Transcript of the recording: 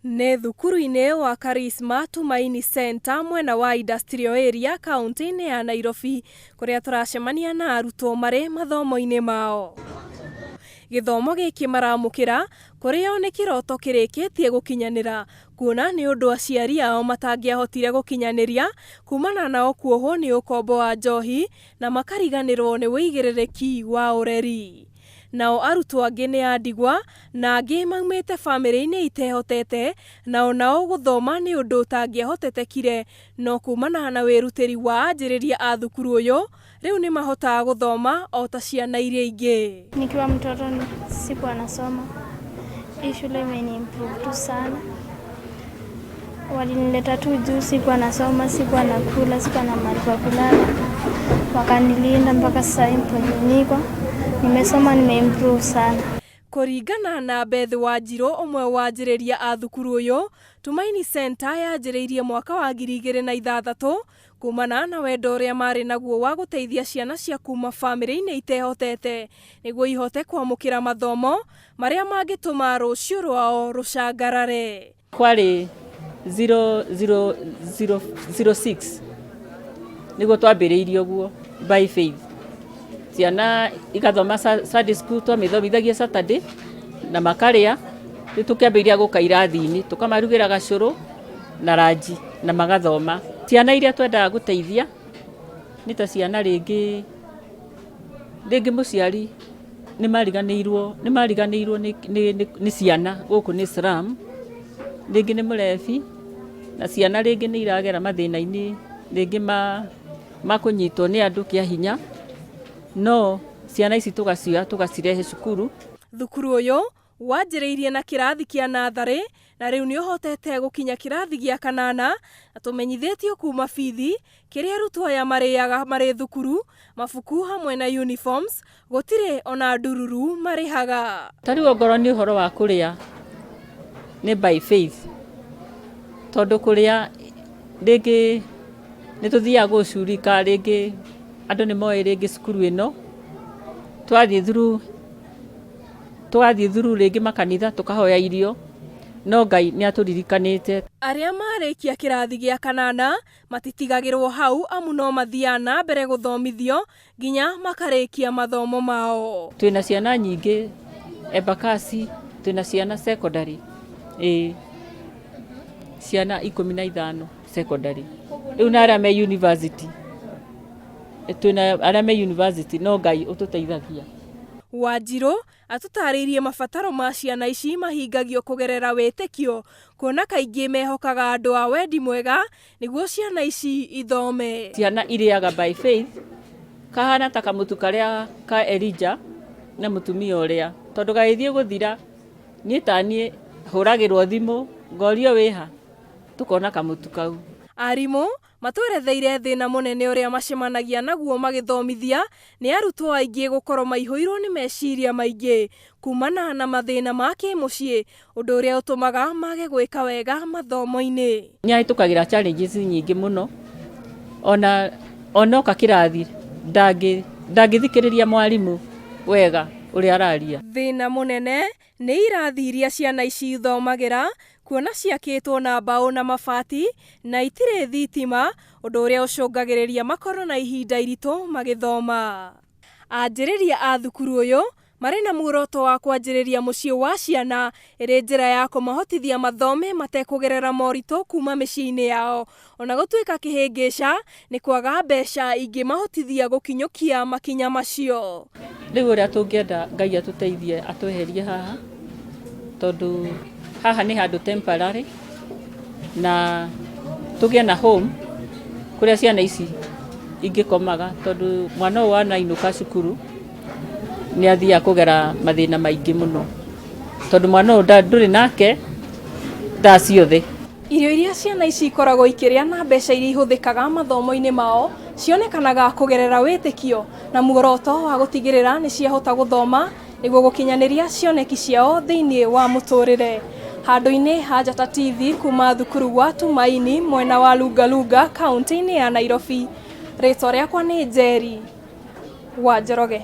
Nĩ thukuru-inĩ wa Karisma Tumaini Center mwena wa Industrial Area kaunti-inĩ ya Nairobi, kũrĩa tũracemania na arutwo marĩ mathomo-inĩ mao. Gĩthomo gĩkĩ maramũkĩra kũrĩa nĩ kĩroto kĩrĩkĩtie gũkinyanĩra, kuona nĩ ũndũ aciari ao matangĩahotire gũkinyanĩria kumana nao kuohwo nĩ ũkombo wa njohi na makariganĩrwo nĩ wĩigĩrĩrĩki wa ũreri. Nao arutwo angĩ nĩ a ndigwa na angĩ maumĩte bamĩrĩ-inĩ itehotete, na onao gũthoma nĩ ũndũ ũtangĩahotetekire, no kumana na wĩrutĩri wa anjĩrĩria a thukuru ũyũ, rĩu nĩ mahotaga gũthoma o ta ciana iria ingĩ. Nikiwa mtoto sikuwa nasoma. Hii shule imeniimprove tu sana. Walinileta tu juu, sikuwa nasoma, sikuwa nakula, sikuwa na mahali pa kulala. Wakanilinda mpaka sasa hivi niko. Nimesoma, nimeimprove sana. Kũringana na Beth Wanjirũ, ũmwe wa anjĩrĩria a thukuru ũyũ, Tumaini Center yanjĩrĩirie mwaka wa 2006 kumana na wendo ũrĩa marĩ naguo wa gũteithia ciana cia kuma bamĩrĩ-inĩ itehotete nĩguo ihote kwamũkĩra mathomo marĩa mangĩtũma rũciũ rwao rũcangarare. Kwarĩ 0006 nĩguo twambĩrĩirie ũguo by faith. Ciana igathoma Sunday school, twamĩthomithagia Saturday na makarĩa, rĩu tũkĩambĩrĩria gũka irathi-inĩ tũkamarugĩra gacũrũ na ranji na magathoma. Ciana iria twendaga gũteithia nĩ ta ciana rĩngĩ mũciari nĩ mariganĩirwo nĩ ciana gũkũ nĩ slum, rĩngĩ nĩ mũrebi, na ciana rĩngĩ nĩ iragera mathĩna-inĩ rĩngĩ makũnyitwo nĩ andũ kĩa hinya, no ciana ici tũgacioya tũgacirehe cukuru. Thukuru ũyũ wanjĩrĩirie na kĩrathi kĩa natharĩ na rĩu nĩ ũhotete gũkinya kĩrathi gĩa 8, na tũmenyithĩtio kuma bithi kĩrĩa arutwo aya marĩaga marĩ thukuru, mabuku hamwe na uniforms, gũtirĩ ona ndururu marĩhaga. Tarĩu ongorwo nĩ ũhoro wa kũrĩa nĩ by faith, tondũ kũrĩa rĩngĩ nĩ tũthiaga gũcurika, rĩngĩ andũ nĩ moĩ rĩngĩ cukuru ĩno twathiĩ through rĩngĩ makanitha tũkahoya irio, no Ngai nĩ atũririkanĩte. Arĩa marĩkia kĩrathi gĩa 8 matitigagĩrwo hau, amu no mathiaga na mbere gũthomithio nginya makarĩkia mathomo mao. Twĩna ciana nyingĩ Embakasi, twĩna ciana secondary, ciana 15 secondary, rĩu na arĩa me university, twĩna arĩa me university, no Ngai ũtũteithagia. Wanjirũ atũtarĩirie mabataro ma ciana ici mahingagio kũgerera wĩtĩkio, kuona kaingĩ mehokaga andũ a wendi mwega nĩguo ciana ici ithome. Ciana irĩaga by faith, kahana ta kamũtu karĩa ka Elijah na mũtumia ũrĩa, tondũ gagĩthiĩ gũthira niĩ hũragĩrwo thimũ ngorio wĩha, tũkona kamũtu kau. Arimũ matweretheire thĩna mũnene ũrĩa macemanagia naguo magĩthomithia nĩ arutwo aingĩ gũkorwo maihũirwo nĩ meciria maingĩ kumana na mathĩna ma kĩmũciĩ, ũndũ ũrĩa ũtũmaga mage gwĩka wega mathomo-inĩ. Nĩ ahĩtũkagĩra challenges nyingĩ mũno, ona oka kĩrathi ndangĩthikĩrĩria mwarimũ wega ũrĩa araria. Thĩna mũnene nĩ irathi iria ciana ici ithomagĩra, kuona ciakĩtwo na mbaũ na mabati na itirĩ thitima, ũndũ ũrĩa ũcũngagĩrĩria makorwo na ihinda iritũ magĩthoma. Anjĩrĩria a thukuru ũyũ marĩ na muoroto wa kwanjĩrĩria mũciĩ wa ciana, ĩrĩ njĩra ya kũmahotithia mathome matekũgerera moritũ kuma mĩciĩ-inĩ yao, ona gũtuĩka kĩhĩngĩca nĩ kwaga mbeca ingĩmahotithia gũkinyũkia makinya macio. Rĩu ũrĩa tũngĩenda Ngai atũteithie atweherie haha, tondũ haha nĩ handũ temporary, na tũgĩe na home kũrĩa ciana ici ingĩkomaga, tondũ mwana ũyũ wanainũka cukuru nĩ athiaga kũgera mathĩna maingĩ mũno, tondũ mwana ũyũ ndũrĩ nake thaa ciothe. Irio iria ciana ici ikoragwo ikĩrĩa na mbeca iria ihũthĩkaga mathomo-inĩ mao cionekanaga kũgerera wĩtĩkio na muoroto wa gũtigĩrĩra nĩ ciahota gũthoma nĩguo gũkinyanĩria cioneki ciao thĩinĩ wa mũtũrĩre. Handũ-inĩ ha Njata TV kuma thukuru wa Tumaini mwena wa Lungalunga kaunti-inĩ ya Nairobi, rĩtwa rĩakwa nĩ Njeri wa Njoroge.